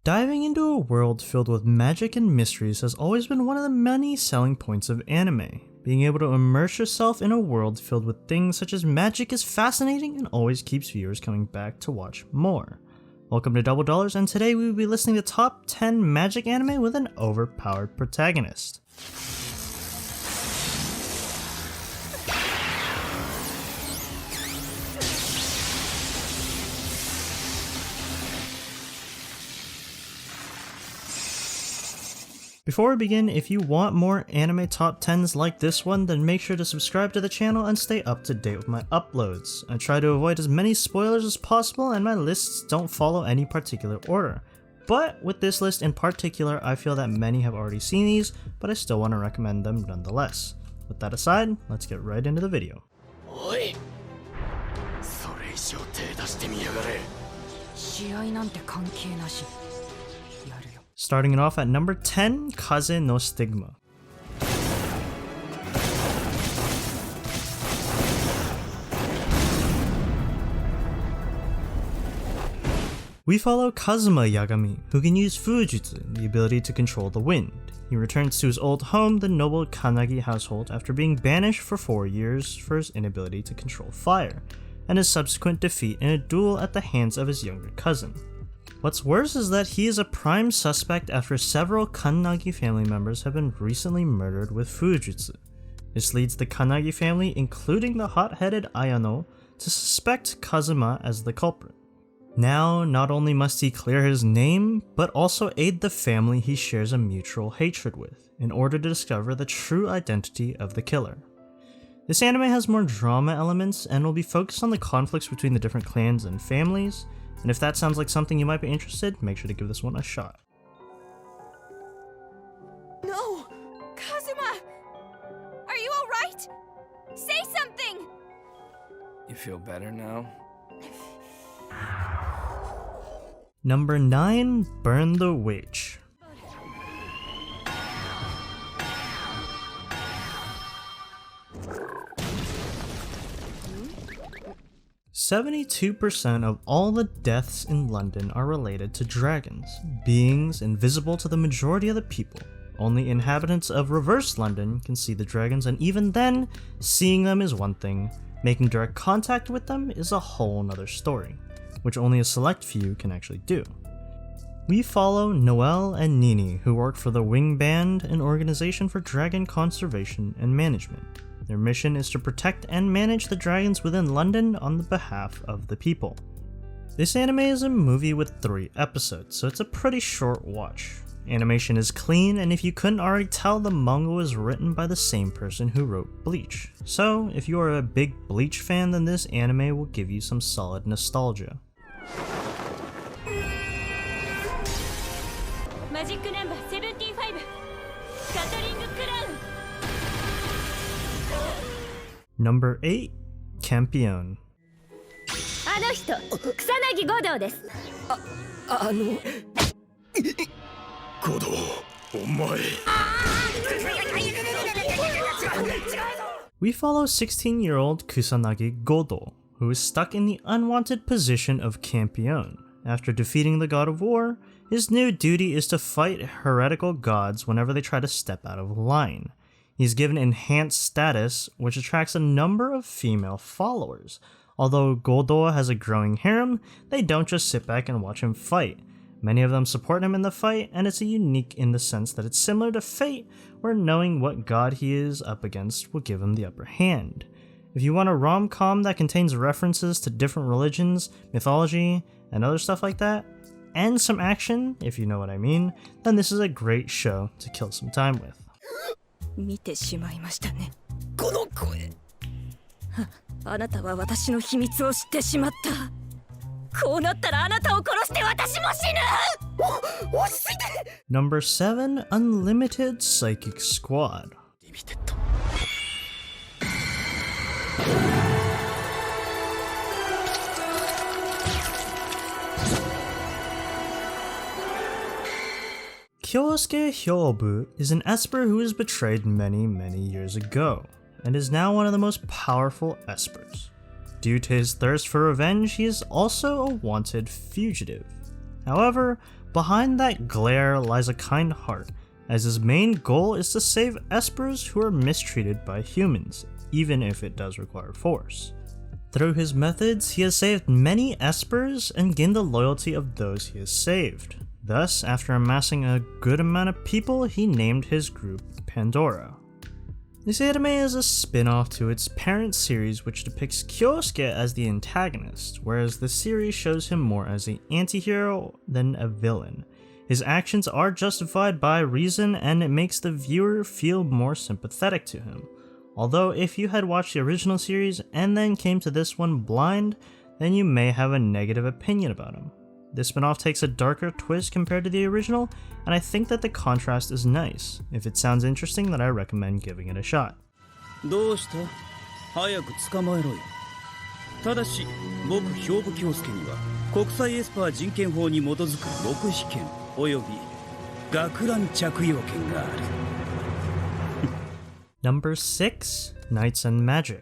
Diving into a world filled with magic and mysteries has always been one of the many selling points of anime. Being able to immerse yourself in a world filled with things such as magic is fascinating and always keeps viewers coming back to watch more. Welcome to DoubleDollars, and today we will be listening to top 10 magic anime with an overpowered protagonist. Before we begin, if you want more anime top 10s like this one, then make sure to subscribe to the channel and stay up to date with my uploads. I try to avoid as many spoilers as possible, and my lists don't follow any particular order. But with this list in particular, I feel that many have already seen these, but I still want to recommend them nonetheless. With that aside, let's get right into the video. Starting it off at number 10, Kaze no Stigma. We follow Kazuma Yagami, who can use Fujutsu, the ability to control the wind. He returns to his old home, the noble Kannagi household, after being banished for 4 years for his inability to control fire, and his subsequent defeat in a duel at the hands of his younger cousin. What's worse is that he is a prime suspect after several Kannagi family members have been recently murdered with Fujutsu. This leads the Kannagi family, including the hot-headed Ayano, to suspect Kazuma as the culprit. Now, not only must he clear his name, but also aid the family he shares a mutual hatred with, in order to discover the true identity of the killer. This anime has more drama elements and will be focused on the conflicts between the different clans and families, and if that sounds like something you might be interested, make sure to give this one a shot. No! Kazuma! Are you alright? Say something! You feel better now? Number 9, Burn the Witch. "72% of all the deaths in London are related to dragons, beings invisible to the majority of the people. Only inhabitants of reverse London can see the dragons, and even then, seeing them is one thing, making direct contact with them is a whole nother story, which only a select few can actually do." We follow Noelle and Nini, who work for the Wing Band, an organization for dragon conservation and management. Their mission is to protect and manage the dragons within London on the behalf of the people. This anime is a movie with 3 episodes, so it's a pretty short watch. Animation is clean, and if you couldn't already tell, the manga was written by the same person who wrote Bleach. So if you are a big Bleach fan, then this anime will give you some solid nostalgia. Magic number 75. Number 8, Campione. あの人、草薙五道です。五道、お前。We follow 16-year-old Kusanagi Godo, who is stuck in the unwanted position of Campione. After defeating the god of war, his new duty is to fight heretical gods whenever they try to step out of line. He's given enhanced status, which attracts a number of female followers. Although Godo has a growing harem, they don't just sit back and watch him fight. Many of them support him in the fight, and it's unique in the sense that it's similar to Fate, where knowing what god he is up against will give him the upper hand. If you want a rom-com that contains references to different religions, mythology, and other stuff like that, and some action, if you know what I mean, then this is a great show to kill some time with. 見てしまいましたね。この声。あなたは私の秘密を知ってしまった。こうなったらあなたを殺して私も死ぬ。落ち着いて。Number 7, Unlimited Psychic Squad. Kyosuke Hyobu is an Esper who was betrayed many years ago, and is now one of the most powerful Espers. Due to his thirst for revenge, he is also a wanted fugitive. However, behind that glare lies a kind heart, as his main goal is to save espers who are mistreated by humans, even if it does require force. Through his methods, he has saved many espers and gained the loyalty of those he has saved. Thus, after amassing a good amount of people, he named his group Pandora. This anime is a spin-off to its parent series, which depicts Kyosuke as the antagonist, whereas the series shows him more as an anti-hero than a villain. His actions are justified by reason, and it makes the viewer feel more sympathetic to him. Although if you had watched the original series and then came to this one blind, then you may have a negative opinion about him. This spin-off takes a darker twist compared to the original, and I think that the contrast is nice. If it sounds interesting, then I recommend giving it a shot. どうした?早く捕まえろよ。ただし、僕兵部京介には国際エスパー人権法に基づく黙秘権および学ラン着用権がある。Number 6, Knights and Magic.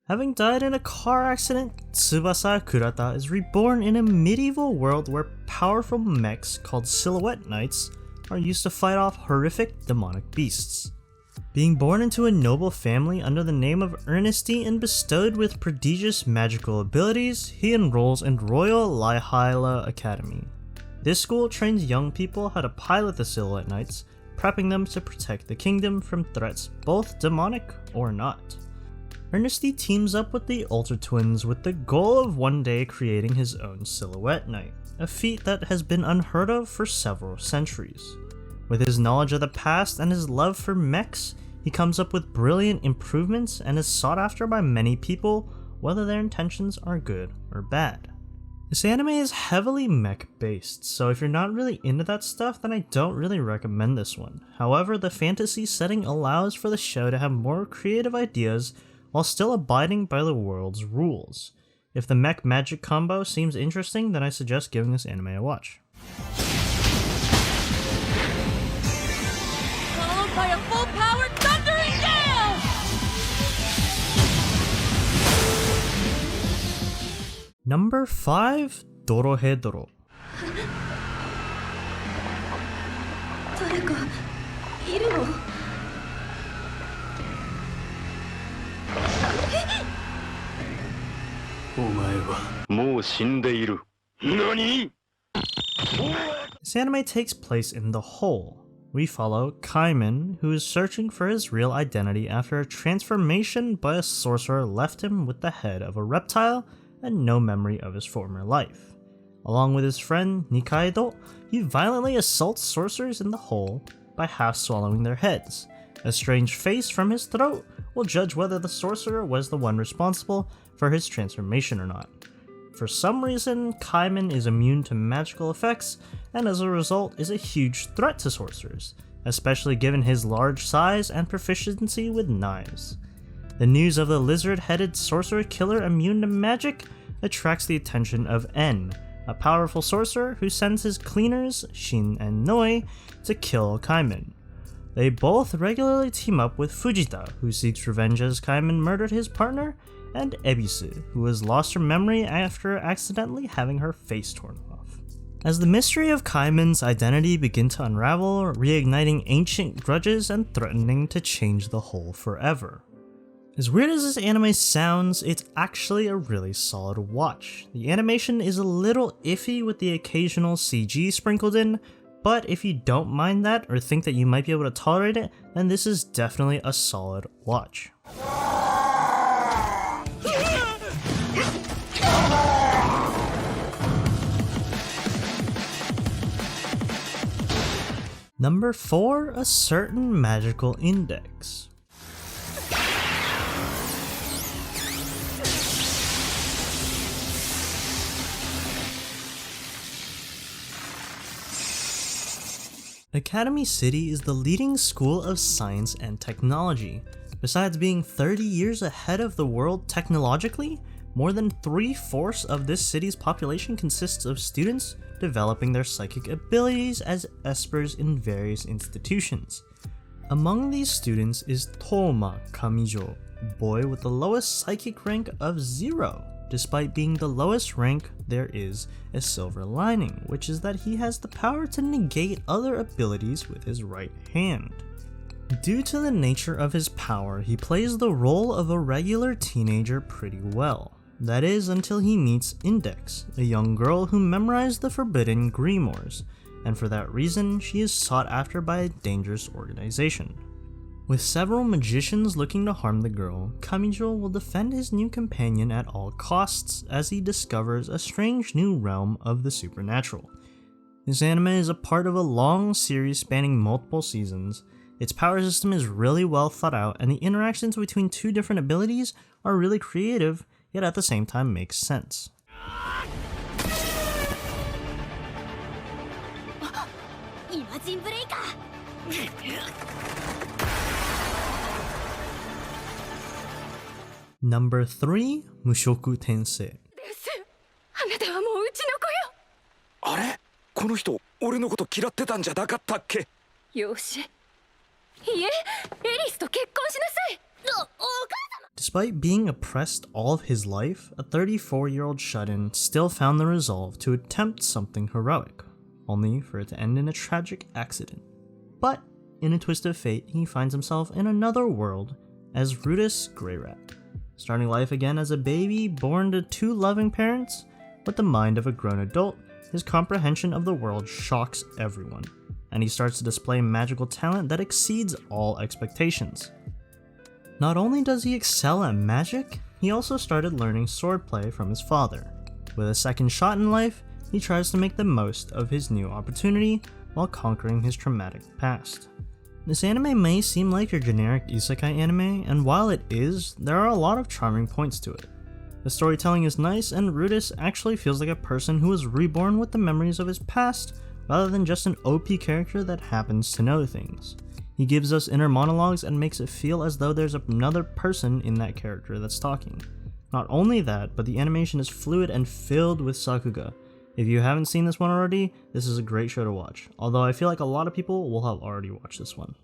Having died in a car accident, Tsubasa Kurata is reborn in a medieval world where powerful mechs called Silhouette Knights are used to fight off horrific demonic beasts. Being born into a noble family under the name of Ernesty and bestowed with prodigious magical abilities, he enrolls in Royal Laihala Academy. This school trains young people how to pilot the Silhouette Knights, prepping them to protect the kingdom from threats both demonic or not. Ernesty teams up with the Ultra Twins with the goal of one day creating his own Silhouette Knight, a feat that has been unheard of for several centuries. With his knowledge of the past and his love for mechs, he comes up with brilliant improvements and is sought after by many people, whether their intentions are good or bad. This anime is heavily mech based, so if you're not really into that stuff, then I don't really recommend this one. However, the fantasy setting allows for the show to have more creative ideas while still abiding by the world's rules. If the mech magic combo seems interesting, then I suggest giving this anime a watch. Followed by a full-powered thundering gale! Number 5, Dorohedoro. 誰かいるの?お前はもう死んでいる。何? This anime takes place in the Hole. We follow Kaiman, who is searching for his real identity after a transformation by a sorcerer left him with the head of a reptile and no memory of his former life. Along with his friend Nikaido, he violently assaults sorcerers in the Hole by half swallowing their heads. A strange face from his throat will judge whether the sorcerer was the one responsible for his transformation or not. For some reason, Kaiman is immune to magical effects, and as a result is a huge threat to sorcerers, especially given his large size and proficiency with knives. The news of the lizard-headed sorcerer killer immune to magic attracts the attention of En, a powerful sorcerer who sends his cleaners, Shin and Noi, to kill Kaiman. They both regularly team up with Fujita, who seeks revenge as Kaiman murdered his partner, and Ebisu, who has lost her memory after accidentally having her face torn off. As the mystery of Kaiman's identity begins to unravel, reigniting ancient grudges and threatening to change the Whole forever. As weird as this anime sounds, it's actually a really solid watch. The animation is a little iffy with the occasional CG sprinkled in, but if you don't mind that or think that you might be able to tolerate it, then this is definitely a solid watch. Number 4, A Certain Magical Index. Academy City is the leading school of science and technology. Besides being 30 years ahead of the world technologically, more than 3/4 of this city's population consists of students developing their psychic abilities as espers in various institutions. Among these students is Toma Kamijo, a boy with the lowest psychic rank of 0. Despite being the lowest rank, there is a silver lining, which is that he has the power to negate other abilities with his right hand. Due to the nature of his power, he plays the role of a regular teenager pretty well. That is, until he meets Index, a young girl who memorized the forbidden grimoires, and for that reason, she is sought after by a dangerous organization. With several magicians looking to harm the girl, Kamijo will defend his new companion at all costs as he discovers a strange new realm of the supernatural. This anime is a part of a long series spanning multiple seasons. Its power system is really well thought out, and the interactions between two different abilities are really creative, yet at the same time makes sense. Number 3, Mushoku Tensei. あなたはもううちの子よ。あれこの人俺のこと嫌ってたんじゃなかったっけ。よし。いえ、エリスと結婚しなさい。お母様。 Despite being oppressed all of his life, a 34-year-old shut-in still found the resolve to attempt something heroic, only for it to end in a tragic accident. But, in a twist of fate, he finds himself in another world as Rudis Greyrat, starting life again as a baby born to 2 loving parents. With the mind of a grown adult, his comprehension of the world shocks everyone, and he starts to display magical talent that exceeds all expectations. Not only does he excel at magic, he also started learning swordplay from his father. With a second shot in life, he tries to make the most of his new opportunity while conquering his traumatic past. This anime may seem like your generic isekai anime, and while it is, there are a lot of charming points to it. The storytelling is nice, and Rudis actually feels like a person who was reborn with the memories of his past, rather than just an OP character that happens to know things. He gives us inner monologues and makes it feel as though there's another person in that character that's talking. Not only that, but the animation is fluid and filled with sakuga. If you haven't seen this one already, this is a great show to watch, although I feel like a lot of people will have already watched this one.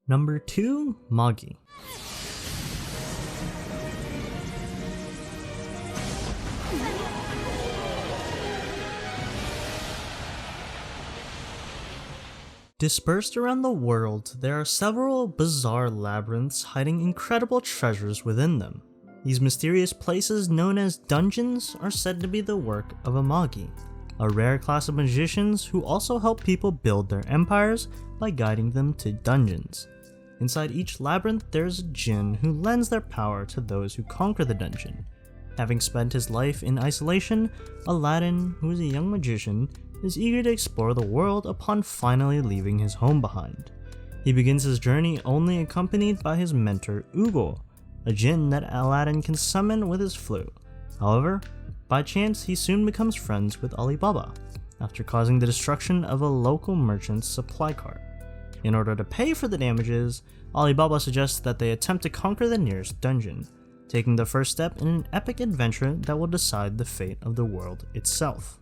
Number 2, Magi. Dispersed around the world, there are several bizarre labyrinths hiding incredible treasures within them. These mysterious places, known as dungeons, are said to be the work of a Magi, a rare class of magicians who also help people build their empires by guiding them to dungeons. Inside each labyrinth, there's a djinn who lends their power to those who conquer the dungeon. Having spent his life in isolation, Aladdin, who is a young magician, is eager to explore the world upon finally leaving his home behind. He begins his journey only accompanied by his mentor Ugo, a djinn that Aladdin can summon with his flute. However, by chance he soon becomes friends with Alibaba, after causing the destruction of a local merchant's supply cart. In order to pay for the damages, Alibaba suggests that they attempt to conquer the nearest dungeon, taking the first step in an epic adventure that will decide the fate of the world itself.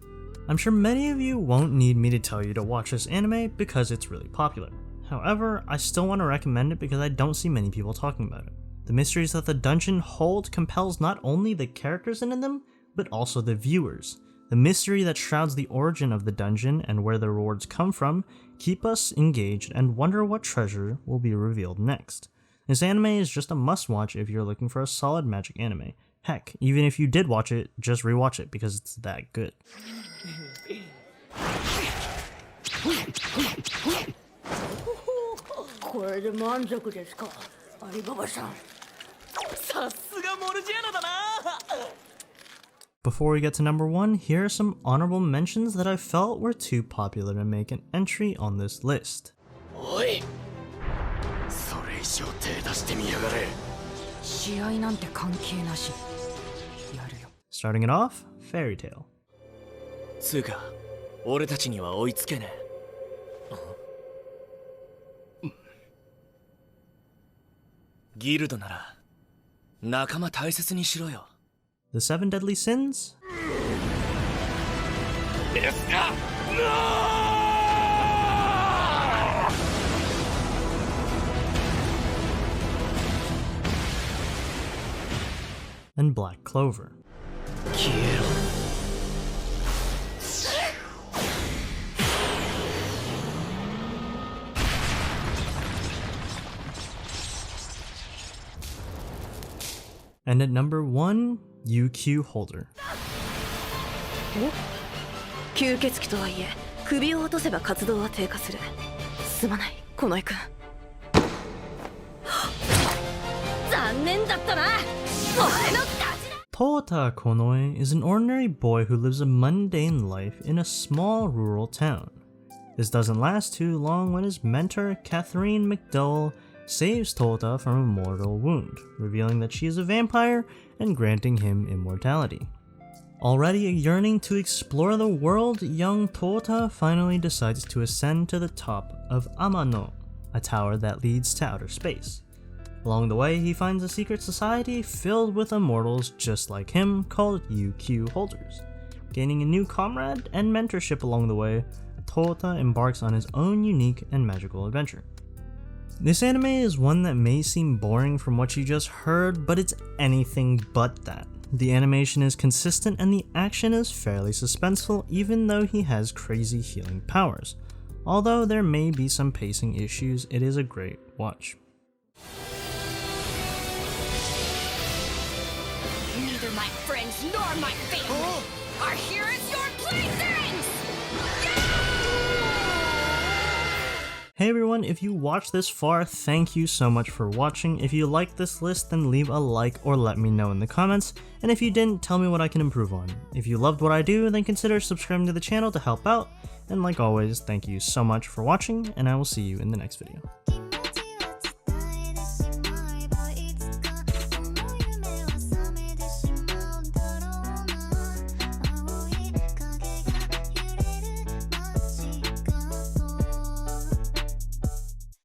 I'm sure many of you won't need me to tell you to watch this anime because it's really popular. However, I still want to recommend it because I don't see many people talking about it. The mysteries that the dungeon hold compels not only the characters in them, but also the viewers. The mystery that shrouds the origin of the dungeon and where the rewards come from keep us engaged and wonder what treasure will be revealed next. This anime is just a must-watch if you're looking for a solid magic anime. Heck, even if you did watch it, just rewatch it because it's that good. Before we get to number 1, here are some honorable mentions that I felt were too popular to make an entry on this list. Starting it off, Fairy Tail. つうか俺たちには追いつけねえ。ギルドなら仲間大切にしろよ。 The Seven Deadly Sins? And Black Clover. 消えろ。 And at number 1, UQ Holder. 吸血鬼とはいえ首を落とせば活動は低下する。すまない近衛君。残念だったな。お前の勝ちだ。 Tota Konoe is an ordinary boy who lives a mundane life in a small rural town. This doesn't last too long when his mentor, Catherine McDowell, saves Tota from a mortal wound, revealing that she is a vampire and granting him immortality. Already yearning to explore the world, young Tota finally decides to ascend to the top of Amano, a tower that leads to outer space. Along the way, he finds a secret society filled with immortals just like him called UQ Holders. Gaining a new comrade and mentorship along the way, Tota embarks on his own unique and magical adventure. This anime is one that may seem boring from what you just heard, but it's anything but that. The animation is consistent and the action is fairly suspenseful even though he has crazy healing powers. Although there may be some pacing issues, it is a great watch. Neither my friends nor my family are here as your playthings! Hey everyone, if you watched this far, thank you so much for watching. If you liked this list, then leave a like or let me know in the comments. And if you didn't, tell me what I can improve on. If you loved what I do, then consider subscribing to the channel to help out. And like always, thank you so much for watching, and I will see you in the next video.